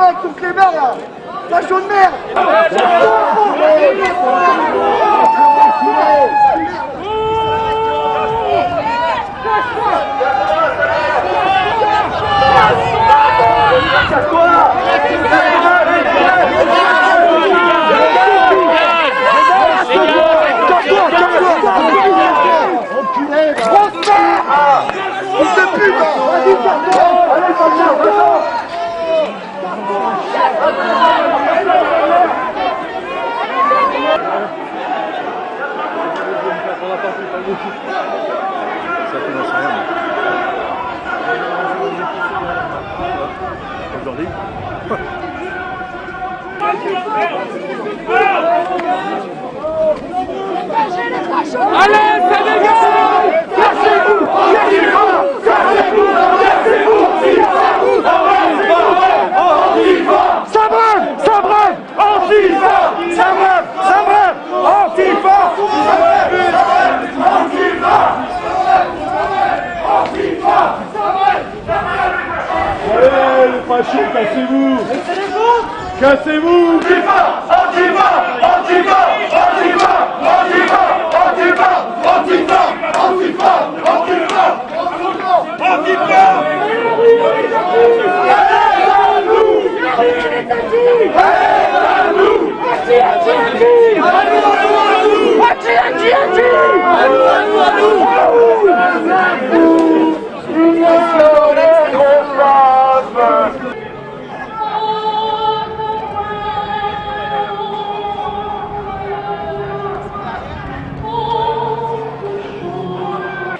avec ton clébard là. La jaune merde. Allez, Sénégal! Cassez-vous! Cassez-vous! Cassez-vous! Cassez-vous! Antifa! Ça brûle! Ça brûle! Antifa! Ça brûle! Ça brûle! Antifa! Antifa! Antifa! Allez, les fachos, cassez-vous! Cassez-vous! Antifa! Antifa! Antifa! Antifa! Antifa! Antifa! Antifa! Antifa! Antifa! Antifa!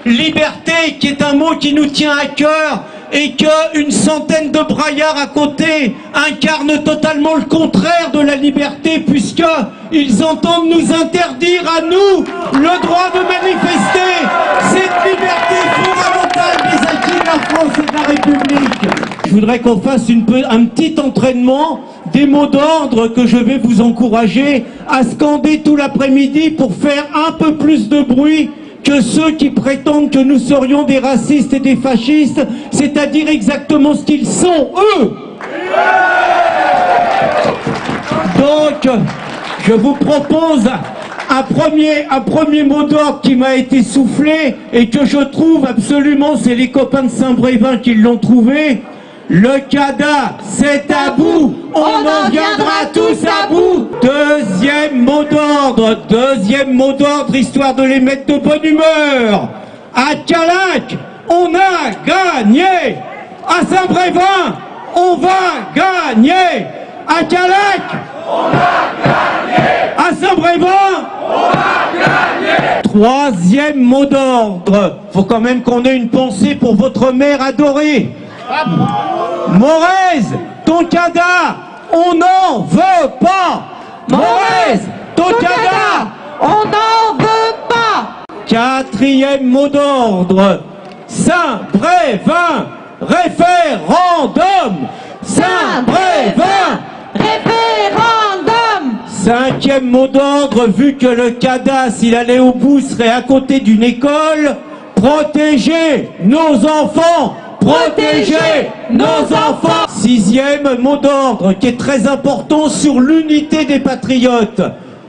Liberté, qui est un mot qui nous tient à cœur et qu'une centaine de braillards à côté incarnent totalement le contraire de la liberté, puisqu'ils entendent nous interdire à nous le droit de manifester cette liberté fondamentale des acquis de la France et de la République. Je voudrais qu'on fasse un petit entraînement des mots d'ordre que je vais vous encourager à scander tout l'après-midi pour faire un peu plus de bruit que ceux qui prétendent que nous serions des racistes et des fascistes, c'est-à-dire exactement ce qu'ils sont, eux. Donc, je vous propose un premier mot d'ordre qui m'a été soufflé et que je trouve absolument, c'est les copains de Saint-Brévin qui l'ont trouvé. Le CADA, c'est à bout, on en viendra tous à bout. Deuxième mot d'ordre, histoire de les mettre de bonne humeur. À Calac, on a gagné. À Saint-Brévin, on va gagner. À Calac, on a gagné. À Saint-Brévin, on a gagné. Troisième mot d'ordre, faut quand même qu'on ait une pensée pour votre mère adorée. Morez, ton CADA, on n'en veut pas. Morez, ton CADA, on n'en veut pas. Quatrième mot d'ordre, Saint-Brévin, référendum. Saint-Brévin, référendum. Cinquième mot d'ordre, vu que le CADA, s'il allait au bout, serait à côté d'une école, protéger nos enfants. Protéger nos enfants. Sixième mot d'ordre qui est très important sur l'unité des patriotes.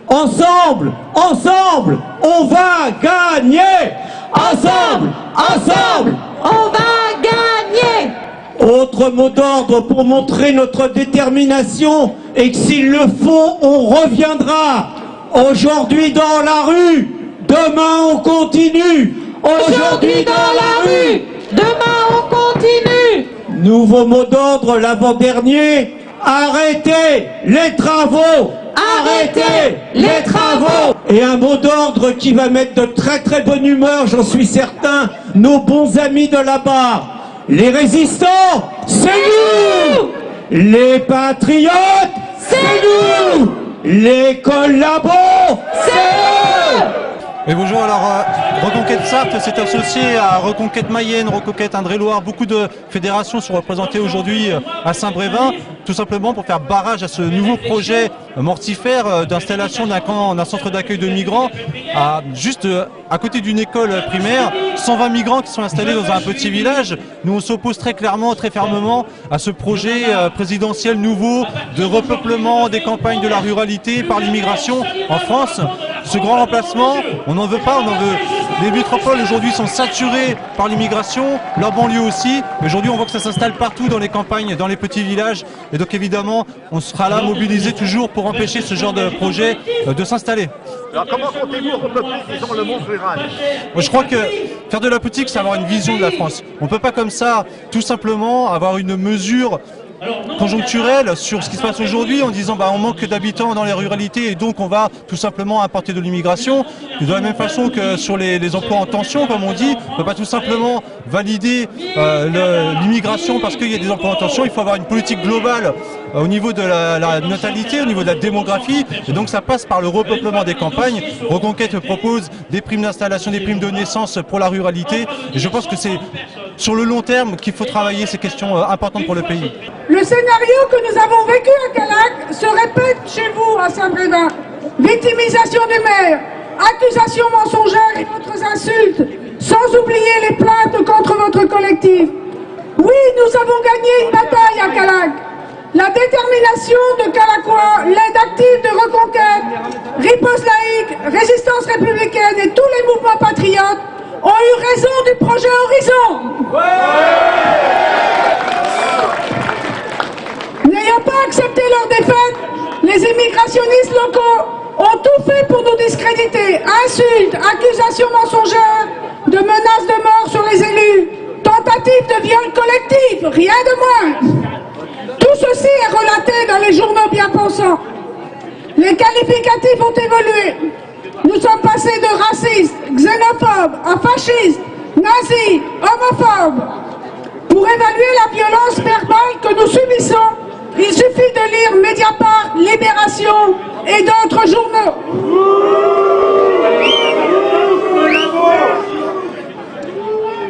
Ensemble, ensemble, on va gagner. Ensemble, ensemble, on va gagner. Autre mot d'ordre pour montrer notre détermination et que s'il le faut, on reviendra. Aujourd'hui dans la rue, demain on continue. Aujourd'hui dans la rue, demain on continue. Nouveau mot d'ordre, l'avant-dernier. Arrêtez les travaux. Arrêtez les travaux. Et un mot d'ordre qui va mettre de très très bonne humeur, j'en suis certain, nos bons amis de là-bas. Les résistants, c'est nous. Les patriotes, c'est nous. Les collabos, c'est eux. Et bonjour, alors Reconquête Sarthe s'est associé à Reconquête Mayenne, Reconquête Indre-et-Loire. Beaucoup de fédérations sont représentées aujourd'hui à Saint-Brévin, tout simplement pour faire barrage à ce nouveau projet mortifère d'installation d'un centre d'accueil de migrants juste à côté d'une école primaire. 120 migrants qui sont installés dans un petit village. Nous on s'oppose très clairement, très fermement à ce projet présidentiel nouveau de repeuplement des campagnes de la ruralité par l'immigration en France. Ce grand remplacement, on n'en veut pas, on en veut. Les métropoles aujourd'hui sont saturées par l'immigration, leur banlieue aussi. Aujourd'hui on voit que ça s'installe partout dans les campagnes, dans les petits villages. Et donc évidemment, on sera là mobilisés toujours pour empêcher ce genre de projet de s'installer. Alors comment comptez-vous repeupler, disons, le monde rural? Je crois que faire de la politique, c'est avoir une vision de la France. On ne peut pas comme ça, tout simplement, avoir une mesure conjoncturelle sur ce qui se passe aujourd'hui en disant on manque d'habitants dans les ruralités et donc on va tout simplement importer de l'immigration. De la même façon que sur les emplois en tension, comme on dit, on ne peut pas tout simplement valider l'immigration parce qu'il y a des emplois en tension. Il faut avoir une politique globale au niveau de la natalité, au niveau de la démographie, et donc ça passe par le repeuplement des campagnes. Reconquête propose des primes d'installation, des primes de naissance pour la ruralité, et je pense que c'est sur le long terme qu'il faut travailler ces questions importantes pour le pays. Le scénario que nous avons vécu à Callac se répète chez vous à Saint-Brévin. Victimisation des maires, accusations mensongères et autres insultes, sans oublier les plaintes contre votre collectif. Oui, nous avons gagné une bataille à Callac. La détermination de Calacois, l'aide active de Reconquête, Riposte laïque, Résistance républicaine et tous les mouvements patriotes ont eu raison du projet Horizon. N'ayant pas accepté leur défaite, les immigrationnistes locaux ont tout fait pour nous discréditer. Insultes, accusations mensongères, de menaces de mort sur les élus, tentatives de viol collectif, rien de moins. Tout ceci est relaté dans les journaux bien pensants. Les qualificatifs ont évolué. Nous sommes passés de racistes, xénophobes, à fascistes, nazis, homophobes. Pour évaluer la violence verbale que nous subissons, il suffit de lire Mediapart, Libération et d'autres journaux.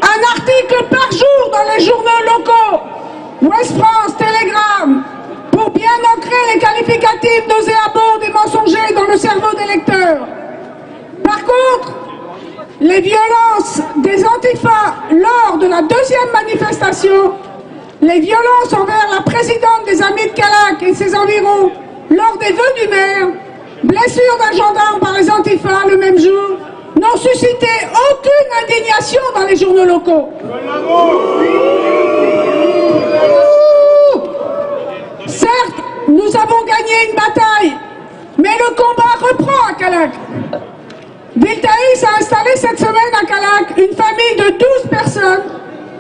Un article par jour dans les journaux locaux, Ouest France, Télégramme, pour bien ancrer les qualificatifs nauséabonds et mensongers dans le cerveau des lecteurs. Par contre, les violences des antifas lors de la deuxième manifestation, les violences envers la présidente des Amis de Callac et ses environs lors des vœux du maire, blessure d'un gendarme par les antifas le même jour, n'ont suscité aucune indignation dans les journaux locaux. Certes, nous avons gagné une bataille, mais le combat reprend à Callac. Viltaïs a installé cette semaine à Callac une famille de 12 personnes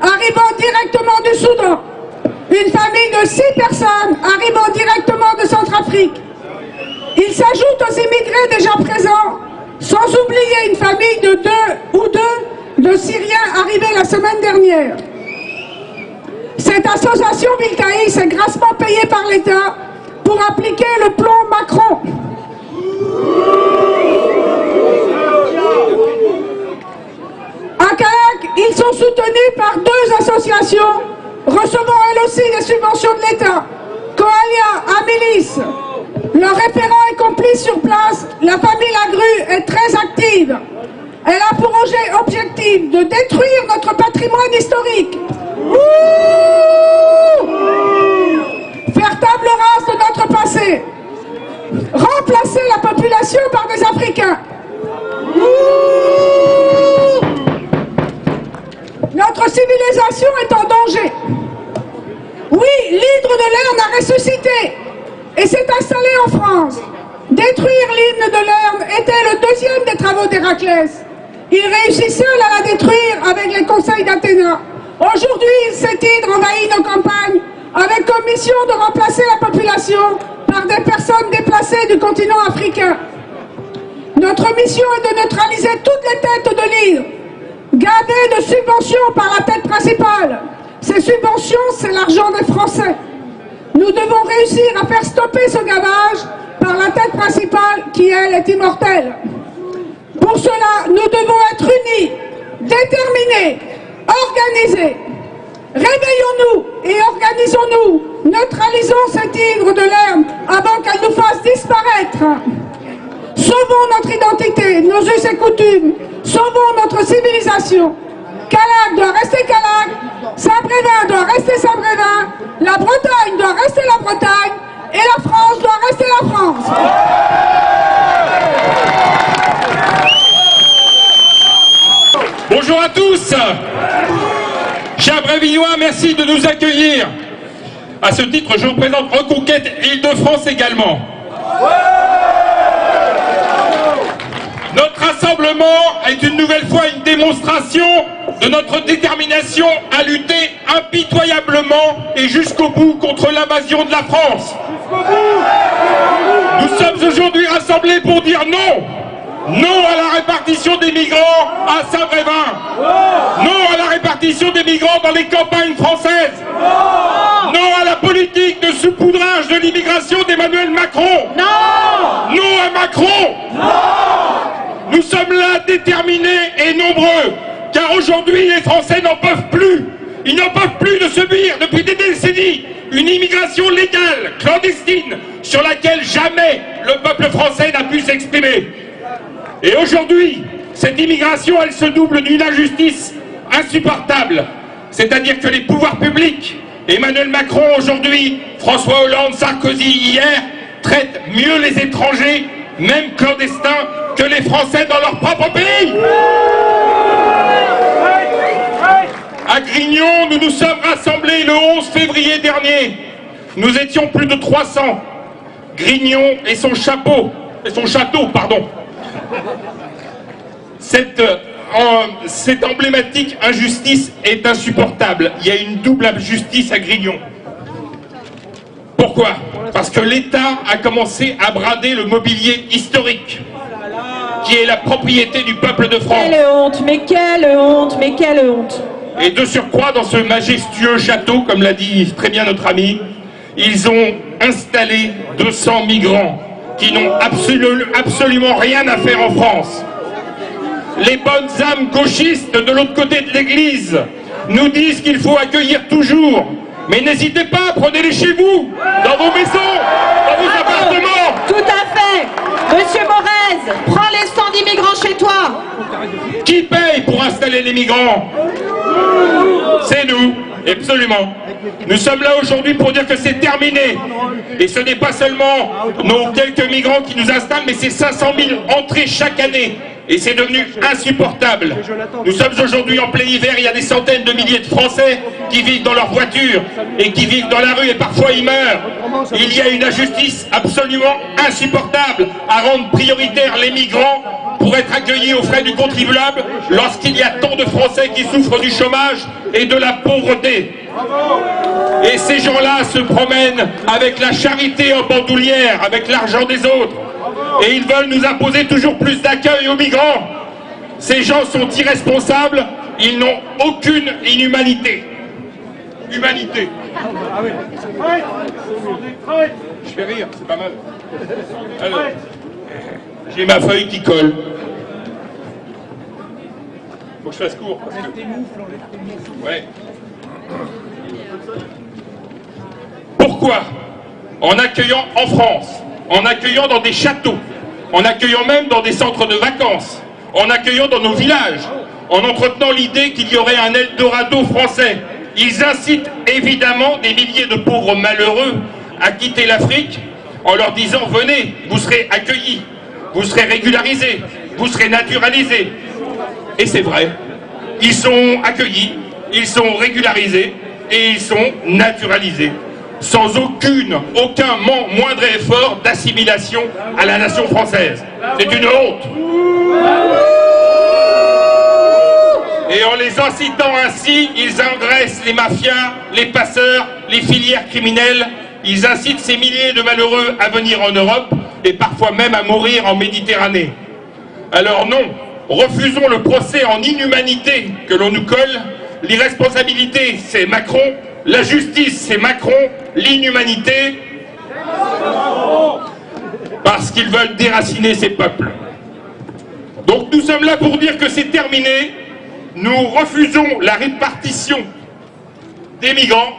arrivant directement du Soudan. Une famille de 6 personnes arrivant directement de Centrafrique. Il s'ajoute aux immigrés déjà présents, sans oublier une famille de deux Syriens arrivés la semaine dernière. Cette association Viltaïs est grassement payée par l'État pour appliquer le plan Macron. À Callac, ils sont soutenus par 2 associations recevant elles aussi des subventions de l'État. Coalia, Amélis. Leur référent est complice sur place. La famille Lagru est très active. Elle a pour objectif de détruire notre patrimoine historique. Faire table rase de notre passé. Remplacer la population par des Africains. Notre civilisation est en danger. Oui, l'hydre de Lerne a ressuscité et s'est installé en France. Détruire l'hymne de Lerne était le 2e des travaux d'Héraclès. Il réussit seul à la détruire avec les conseils d'Athéna. Aujourd'hui, cet hydre envahit nos campagnes avec comme mission de remplacer la population par des personnes déplacées du continent africain. Notre mission est de neutraliser toutes les têtes de l'hydre, gavées de subventions par la tête principale. Ces subventions, c'est l'argent des Français. Nous devons réussir à faire stopper ce gavage par la tête principale qui, elle, est immortelle. Pour Pour cela, nous devons être unis, déterminés, organisés. Réveillons-nous et organisons-nous. Neutralisons cette hydre de l'herbe avant qu'elle nous fasse disparaître. Sauvons notre identité, nos us et coutumes. Sauvons notre civilisation. Calag doit rester Calag. Saint-Brévin doit rester Saint-Brévin. La Bretagne doit rester la Bretagne. Et la France doit rester la France. Bonjour à tous. Chers Brévillois, merci de nous accueillir. À ce titre, je représente Reconquête Île-de-France également. Notre rassemblement est une nouvelle fois une démonstration de notre détermination à lutter impitoyablement et jusqu'au bout contre l'invasion de la France. Nous sommes aujourd'hui rassemblés pour dire non. Non à la répartition des migrants à Saint-Brévin. Non à la répartition des migrants dans les campagnes françaises. Non à la politique de saupoudrage de l'immigration d'Emmanuel Macron. Non. Non à Macron. Non. Nous sommes là déterminés et nombreux, car aujourd'hui les Français n'en peuvent plus. Ils n'en peuvent plus de subir depuis des décennies une immigration légale, clandestine, sur laquelle jamais le peuple français n'a pu s'exprimer. Et aujourd'hui, cette immigration, elle se double d'une injustice insupportable. C'est-à-dire que les pouvoirs publics, Emmanuel Macron aujourd'hui, François Hollande, Sarkozy hier, traitent mieux les étrangers, même clandestins, que les Français dans leur propre pays. À Grignon, nous nous sommes rassemblés le 11 février dernier. Nous étions plus de 300. Grignon et son château, pardon. Cette emblématique injustice est insupportable. Il y a une double injustice à Grignon. Pourquoi? Parce que l'État a commencé à brader le mobilier historique, qui est la propriété du peuple de France. Quelle honte, mais quelle honte, mais quelle honte. Et de surcroît, dans ce majestueux château, comme l'a dit très bien notre ami, ils ont installé 200 migrants qui n'ont absolument rien à faire en France. Les bonnes âmes gauchistes de l'autre côté de l'église nous disent qu'il faut accueillir toujours. Mais n'hésitez pas, prenez-les chez vous, dans vos maisons, dans vos appartements. Tout à fait. Monsieur Morez, prends les 110 migrants chez toi. Qui paye pour installer les migrants? C'est nous, absolument. Nous sommes là aujourd'hui pour dire que c'est terminé. Et ce n'est pas seulement nos quelques migrants qui nous installent, mais c'est 500 000 entrées chaque année. Et c'est devenu insupportable. Nous sommes aujourd'hui en plein hiver, il y a des centaines de milliers de Français qui vivent dans leur voiture et qui vivent dans la rue et parfois ils meurent. Il y a une injustice absolument insupportable à rendre prioritaires les migrants pour être accueillis aux frais du contribuable lorsqu'il y a tant de Français qui souffrent du chômage et de la pauvreté. Et ces gens-là se promènent avec la charité en bandoulière, avec l'argent des autres. Et ils veulent nous imposer toujours plus d'accueil aux migrants. Ces gens sont irresponsables, ils n'ont aucune inhumanité. Humanité. Je fais rire, c'est pas mal. Alors, j'ai ma feuille qui colle. Faut que je fasse court. Parce que... Ouais. Pourquoi? En accueillant en France, en accueillant dans des châteaux, en accueillant même dans des centres de vacances, en accueillant dans nos villages, en entretenant l'idée qu'il y aurait un Eldorado français. Ils incitent évidemment des milliers de pauvres malheureux à quitter l'Afrique en leur disant « Venez, vous serez accueillis, vous serez régularisés, vous serez naturalisés ». Et c'est vrai, ils sont accueillis, ils sont régularisés et ils sont naturalisés. Sans aucun moindre effort d'assimilation à la nation française. C'est une honte. Et en les incitant ainsi, ils engraissent les mafias, les passeurs, les filières criminelles. Ils incitent ces milliers de malheureux à venir en Europe et parfois même à mourir en Méditerranée. Alors non, refusons le procès en inhumanité que l'on nous colle. L'irresponsabilité, c'est Macron. La justice, c'est Macron. L'inhumanité, parce qu'ils veulent déraciner ces peuples. Donc nous sommes là pour dire que c'est terminé. Nous refusons la répartition des migrants.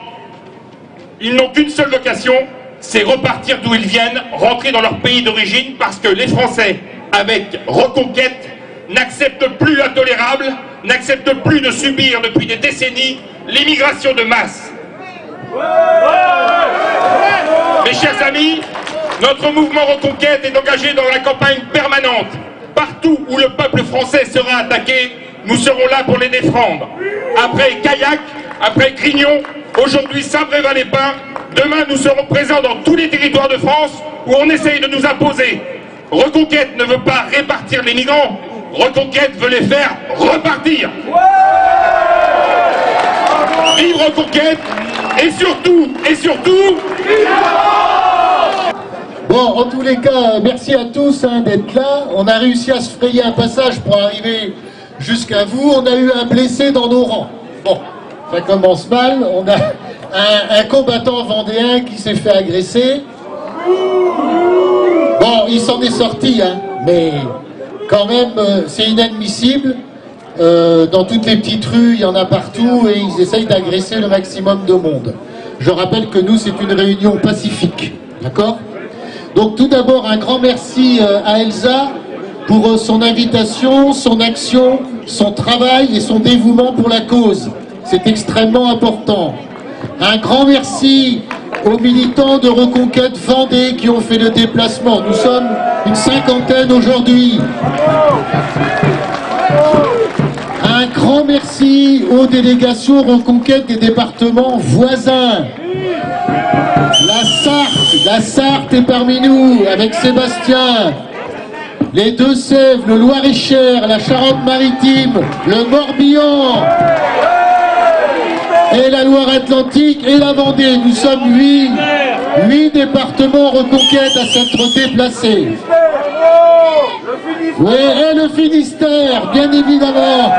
Ils n'ont qu'une seule vocation, c'est repartir d'où ils viennent, rentrer dans leur pays d'origine, parce que les Français, avec Reconquête, n'acceptent plus l'intolérable, n'acceptent plus de subir depuis des décennies l'immigration de masse. Mes chers amis, notre mouvement Reconquête est engagé dans la campagne permanente. Partout où le peuple français sera attaqué, nous serons là pour les défendre. Après Caillac, après Grignon, aujourd'hui Saint-Brévin-les-Pins, demain nous serons présents dans tous les territoires de France où on essaye de nous imposer. Reconquête ne veut pas répartir les migrants, Reconquête veut les faire repartir. Vive Reconquête et surtout... Bon, en tous les cas, merci à tous d'être là. On a réussi à se frayer un passage pour arriver jusqu'à vous. On a eu un blessé dans nos rangs. Bon, ça commence mal. On a un combattant vendéen qui s'est fait agresser. Bon, il s'en est sorti, mais quand même, c'est inadmissible. Dans toutes les petites rues, il y en a partout et ils essayent d'agresser le maximum de monde. Je rappelle que nous, c'est une réunion pacifique. D'accord ? Donc tout d'abord, un grand merci à Elsa pour son invitation, son action, son travail et son dévouement pour la cause. C'est extrêmement important. Un grand merci aux militants de Reconquête Vendée qui ont fait le déplacement. Nous sommes une cinquantaine aujourd'hui. Un grand merci aux délégations Reconquête des départements voisins. La Sarthe est parmi nous, avec Sébastien. Les Deux-Sèvres, le Loir-et-Cher, la Charente-Maritime, le Morbihan et la Loire-Atlantique et la Vendée. Nous sommes 8 départements Reconquête à s'être déplacés. Oui, et le Finistère, bien évidemment.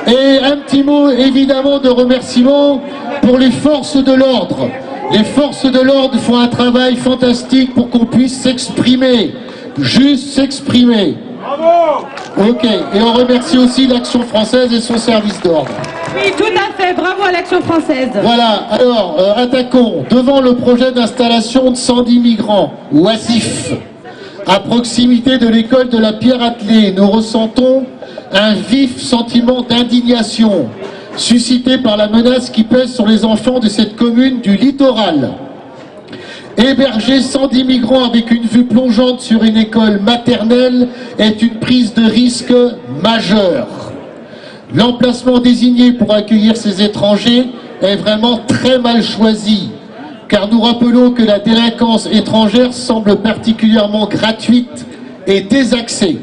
Et un petit mot, évidemment, de remerciement pour les forces de l'ordre. Les forces de l'ordre font un travail fantastique pour qu'on puisse s'exprimer. Juste s'exprimer. Bravo. Ok, et on remercie aussi l'Action française et son service d'ordre. Oui, tout à fait, bravo à l'Action française. Voilà, alors, attaquons. Devant le projet d'installation de 110 migrants, ou ASIF, à proximité de l'école de la Pierre-Attelée, nous ressentons un vif sentiment d'indignation suscité par la menace qui pèse sur les enfants de cette commune du littoral. Héberger 110 migrants avec une vue plongeante sur une école maternelle est une prise de risque majeure. L'emplacement désigné pour accueillir ces étrangers est vraiment très mal choisi, car nous rappelons que la délinquance étrangère semble particulièrement gratuite et désaxée.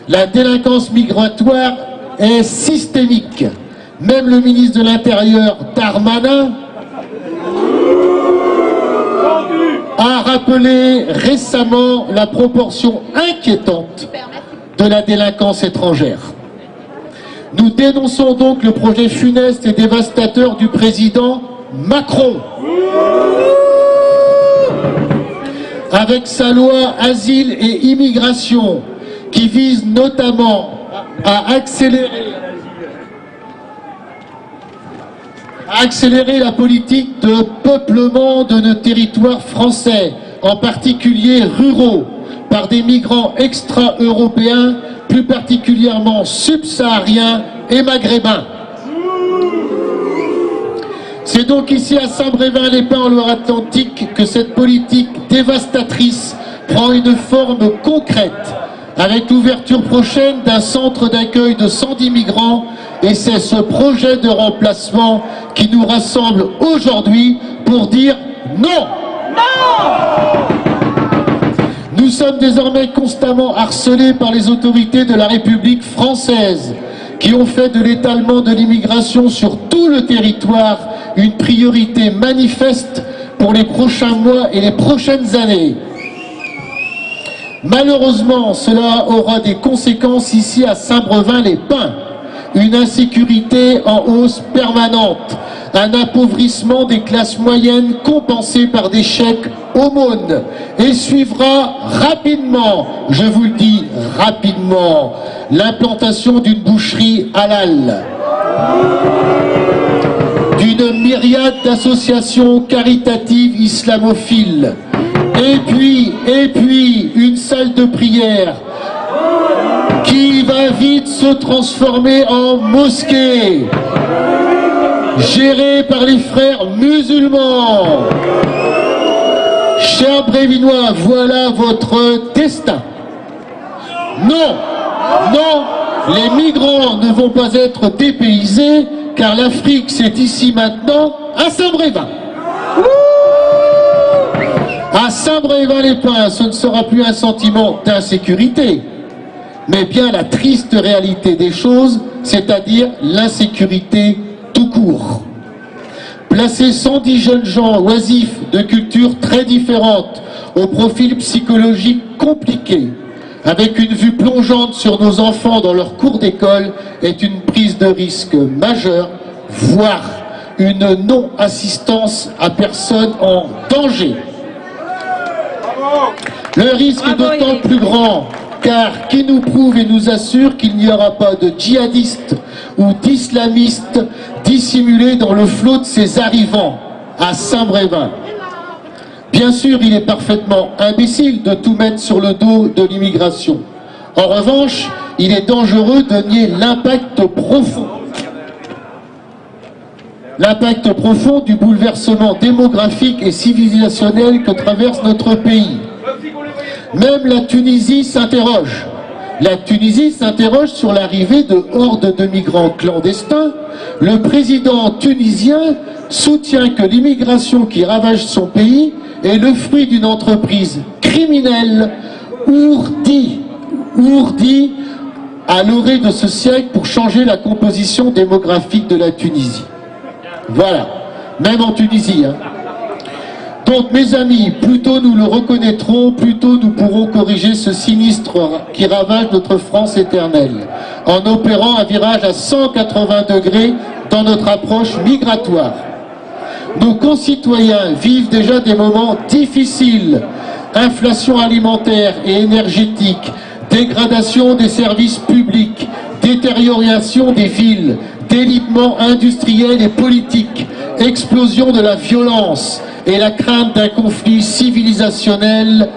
La délinquance migratoire est systémique. Même le ministre de l'Intérieur, Darmanin, a rappelé récemment la proportion inquiétante de la délinquance étrangère. Nous dénonçons donc le projet funeste et dévastateur du président Macron. Avec sa loi Asile et Immigration, qui vise notamment à accélérer la politique de peuplement de nos territoires français, en particulier ruraux, par des migrants extra-européens, plus particulièrement subsahariens et maghrébins. C'est donc ici à Saint-Brévin-les-Pins en Loire-Atlantique que cette politique dévastatrice prend une forme concrète, avec l'ouverture prochaine d'un centre d'accueil de 110 migrants, et c'est ce projet de remplacement qui nous rassemble aujourd'hui pour dire non. Non! Nous sommes désormais constamment harcelés par les autorités de la République française, qui ont fait de l'étalement de l'immigration sur tout le territoire une priorité manifeste pour les prochains mois et les prochaines années. Malheureusement, cela aura des conséquences ici à Saint-Brévin-les-Pins. Une insécurité en hausse permanente, un appauvrissement des classes moyennes compensé par des chèques aumônes. Et suivra rapidement, je vous le dis rapidement, l'implantation d'une boucherie halal, d'une myriade d'associations caritatives islamophiles, et puis une salle de prière qui va vite se transformer en mosquée, gérée par les frères musulmans. Chers Brévinois, voilà votre destin. Non, non, les migrants ne vont pas être dépaysés, car l'Afrique, c'est ici maintenant, à Saint-Brévin. À Saint-Brévin-les-Pins, ce ne sera plus un sentiment d'insécurité, mais bien la triste réalité des choses, c'est-à-dire l'insécurité tout court. Placer 110 jeunes gens oisifs de cultures très différentes, au profil psychologique compliqué, avec une vue plongeante sur nos enfants dans leur cours d'école, est une prise de risque majeure, voire une non-assistance à personne en danger. Le risque est d'autant plus grand, car qui nous prouve et nous assure qu'il n'y aura pas de djihadistes ou d'islamistes dissimulés dans le flot de ces arrivants à Saint-Brévin. Bien sûr, il est parfaitement imbécile de tout mettre sur le dos de l'immigration. En revanche, il est dangereux de nier l'impact profond du bouleversement démographique et civilisationnel que traverse notre pays. Même la Tunisie s'interroge. La Tunisie s'interroge sur l'arrivée de hordes de migrants clandestins. Le président tunisien soutient que l'immigration qui ravage son pays est le fruit d'une entreprise criminelle ourdie à l'orée de ce siècle pour changer la composition démographique de la Tunisie. Voilà, même en Tunisie. Donc mes amis, plus tôt nous le reconnaîtrons, plus tôt nous pourrons corriger ce sinistre qui ravage notre France éternelle, en opérant un virage à 180 degrés dans notre approche migratoire. Nos concitoyens vivent déjà des moments difficiles, inflation alimentaire et énergétique, dégradation des services publics, détérioration des villes, délitement industriel et politique, explosion de la violence et la crainte d'un conflit civilisationnel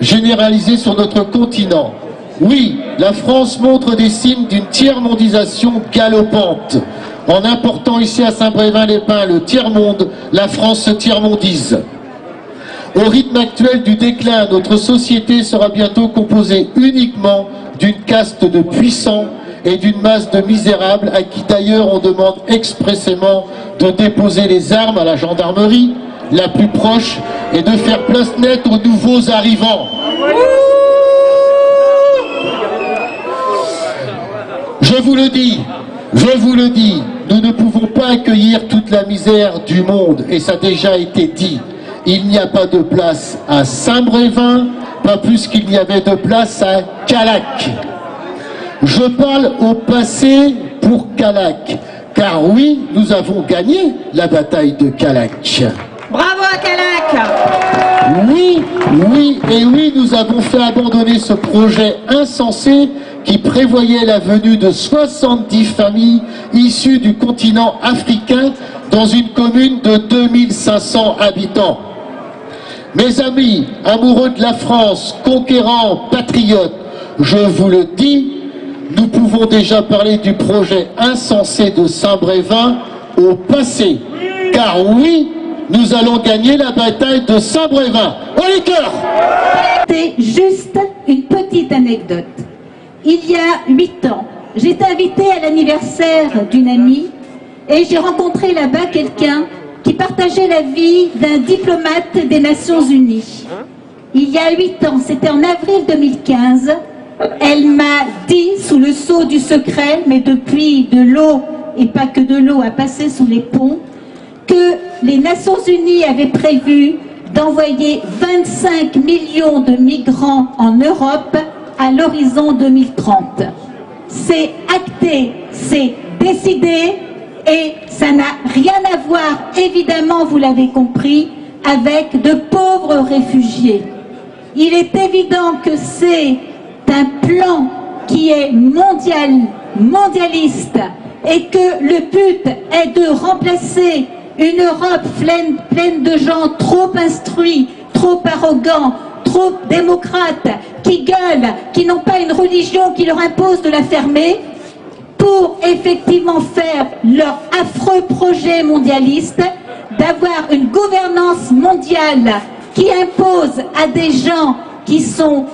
généralisé sur notre continent. Oui, la France montre des signes d'une tiers-mondisation galopante. En important ici à Saint-Brévin-les-Pins le tiers-monde, la France se tiers-mondise. Au rythme actuel du déclin, notre société sera bientôt composée uniquement d'une caste de puissants et d'une masse de misérables à qui d'ailleurs on demande expressément de déposer les armes à la gendarmerie la plus proche et de faire place nette aux nouveaux arrivants. Je vous le dis, nous ne pouvons pas accueillir toute la misère du monde, et ça a déjà été dit. Il n'y a pas de place à Saint-Brévin, pas plus qu'il n'y avait de place à Callac. Je parle au passé pour Callac, car oui, nous avons gagné la bataille de Callac. Bravo à Callac! Oui, nous avons fait abandonner ce projet insensé qui prévoyait la venue de 70 familles issues du continent africain dans une commune de 2500 habitants. Mes amis, amoureux de la France, conquérants, patriotes, je vous le dis, nous pouvons déjà parler du projet insensé de Saint-Brévin au passé. Car oui, nous allons gagner la bataille de Saint-Brévin. Oh les cœurs! C'est juste une petite anecdote. Il y a 8 ans, j'étais invitée à l'anniversaire d'une amie et j'ai rencontré là-bas quelqu'un qui partageait la vie d'un diplomate des Nations Unies. Il y a 8 ans, c'était en avril 2015, elle m'a dit, sous le sceau du secret, mais depuis de l'eau, et pas que de l'eau, à passer sous les ponts, que les Nations Unies avaient prévu d'envoyer 25 millions de migrants en Europe à l'horizon 2030. C'est acté, c'est décidé, Et ça n'a rien à voir, évidemment, vous l'avez compris, avec de pauvres réfugiés. Il est évident que c'est un plan qui est mondialiste et que le but est de remplacer une Europe pleine de gens trop instruits, trop arrogants, trop démocrates, qui gueulent, qui n'ont pas une religion qui leur impose de la fermer, pour effectivement faire leur affreux projet mondialiste d'avoir une gouvernance mondiale qui impose à des gens qui sont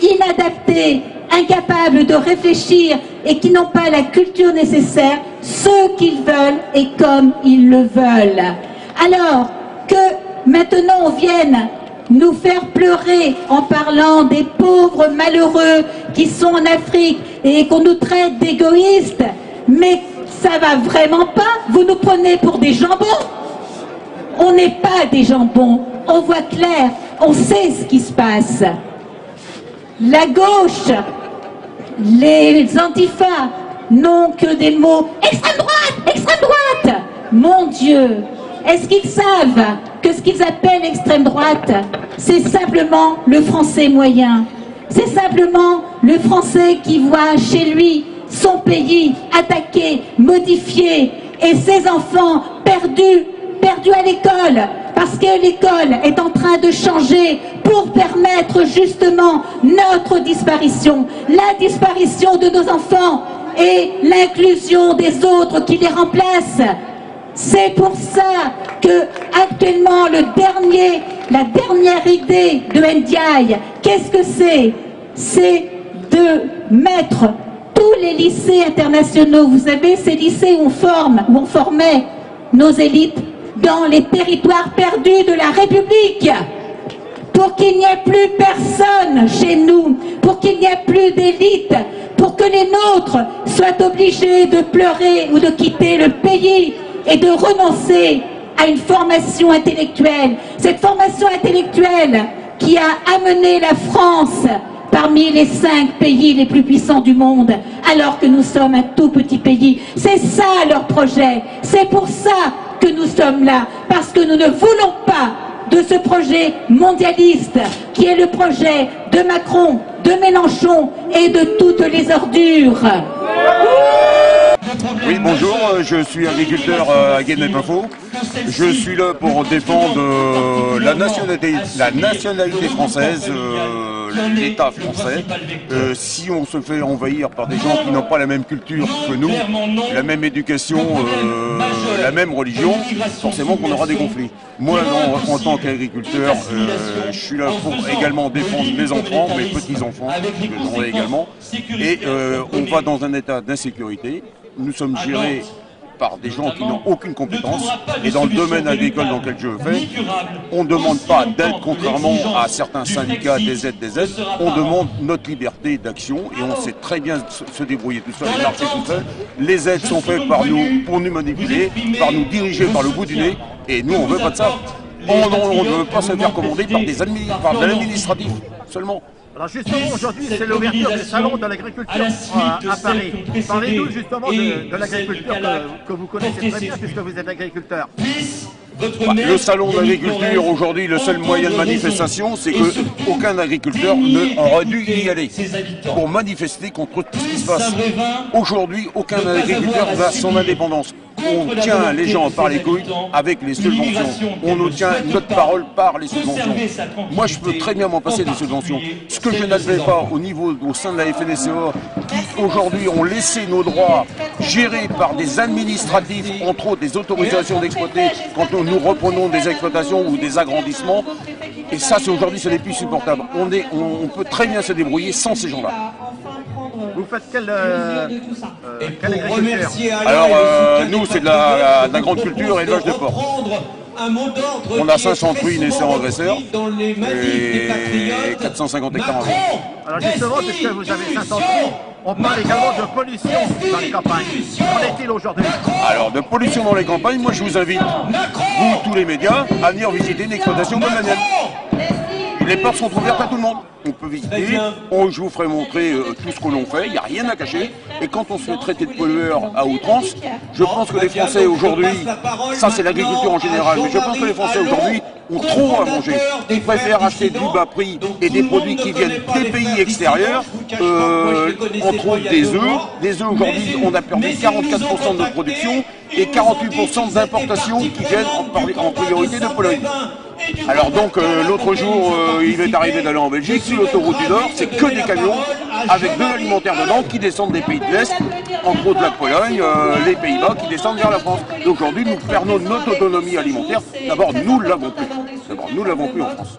inadaptés, incapables de réfléchir et qui n'ont pas la culture nécessaire, ce qu'ils veulent et comme ils le veulent. Alors que maintenant on vienne nous faire pleurer en parlant des pauvres malheureux qui sont en Afrique et qu'on nous traite d'égoïstes, mais ça va vraiment pas, vous nous prenez pour des jambons. On n'est pas des jambons, on voit clair, on sait ce qui se passe. La gauche, les antifas n'ont que des mots « extrême droite, extrême droite ». Mon Dieu, est-ce qu'ils savent que ce qu'ils appellent extrême droite, c'est simplement le français moyen. C'est simplement le français qui voit chez lui son pays attaqué, modifié, et ses enfants perdus à l'école, parce que l'école est en train de changer pour permettre justement notre disparition, la disparition de nos enfants et l'inclusion des autres qui les remplacent. C'est pour ça que actuellement la dernière idée de Ndiaye, qu'est-ce que c'est? C'est de mettre tous les lycées internationaux, vous savez, ces lycées où on formait nos élites, dans les territoires perdus de la République, pour qu'il n'y ait plus personne chez nous, pour qu'il n'y ait plus d'élite, pour que les nôtres soient obligés de pleurer ou de quitter le pays et de renoncer à une formation intellectuelle. Cette formation intellectuelle qui a amené la France parmi les 5 pays les plus puissants du monde, alors que nous sommes un tout petit pays. C'est ça leur projet. C'est pour ça que nous sommes là, parce que nous ne voulons pas de ce projet mondialiste qui est le projet de Macron, de Mélenchon et de toutes les ordures. Oui, bonjour, je suis agriculteur à Guémet-Pafo. Je suis là pour défendre la nationalité française, l'État français. Si on se fait envahir par des gens qui n'ont pas la même culture que nous, la même éducation, la même religion, forcément qu'on aura des conflits. Moi, en tant qu'agriculteur, je suis là pour également défendre mes enfants, mes petits-enfants, que j'en ai également. Et on va dans un état d'insécurité. Nous sommes gérés par des gens qui n'ont aucune compétence. Et dans le domaine agricole dans lequel je fais, on ne demande pas d'aide, contrairement à certains syndicats, des aides. On demande notre liberté d'action et on sait très bien se débrouiller tout seul et marcher tout seul. Les aides sont faites par nous, pour nous manipuler, par nous diriger par le bout du nez. Et nous, on ne veut pas de ça. On ne veut pas se faire commander par de l'administratif seulement. Alors justement, aujourd'hui, c'est l'ouverture du salon de l'agriculture à Paris. Parlez-nous justement de l'agriculture que vous connaissez très bien puisque vous êtes agriculteur. Le salon d'agriculture, aujourd'hui, le seul moyen de manifestation, c'est qu'aucun agriculteur n'aurait dû y aller pour manifester contre tout ce qui se passe. Aujourd'hui, aucun agriculteur n'a son indépendance. On tient les gens par les couilles avec les subventions. On nous tient notre parole par les subventions. Moi, je peux très bien m'en passer des subventions. Ce que je n'admets pas au sein de la FNSEA, qui aujourd'hui ont laissé nos droits gérés par des administratifs, entre autres des autorisations d'exploiter, quand nous reprenons des exploitations ou des agrandissements. Et ça, aujourd'hui, ce n'est plus supportable. On peut très bien se débrouiller sans ces gens-là. Vous faites quelle agriculture? Alors, nous, c'est de la grande culture et élevage de porc. On a 500 truies naissants agresseurs et 450 hectares en vente. Alors justement, puisque vous avez 500 truies, on parle également de pollution dans les campagnes. Qu'en est-il aujourd'hui? Alors, de pollution dans les campagnes, moi je vous invite, vous, tous les médias, à venir visiter une exploitation comme la mienne. les portes sont ouvertes à tout le monde. On peut visiter, je vous ferai montrer tout ce que l'on fait, il n'y a rien à cacher. Et quand on se fait traiter de pollueur à outrance, je pense que les Français aujourd'hui, ça c'est l'agriculture en général, mais je pense que les Français aujourd'hui ont trop à manger. Ils préfèrent acheter du bas prix et des produits qui viennent des pays extérieurs. On trouve des œufs. Des œufs aujourd'hui, on a perdu 44% de notre production et 48% d'importations qui viennent en priorité de Pologne. Alors donc l'autre jour, il m'est arrivé d'aller en Belgique, sur l'autoroute du Nord, c'est que des camions avec de l'alimentaire dedans qui descendent des pays de l'Est, entre autres la Pologne, les Pays-Bas qui descendent vers la France. Donc aujourd'hui, nous perdons notre autonomie alimentaire. D'abord, nous ne l'avons plus. D'abord, nous ne l'avons plus en France.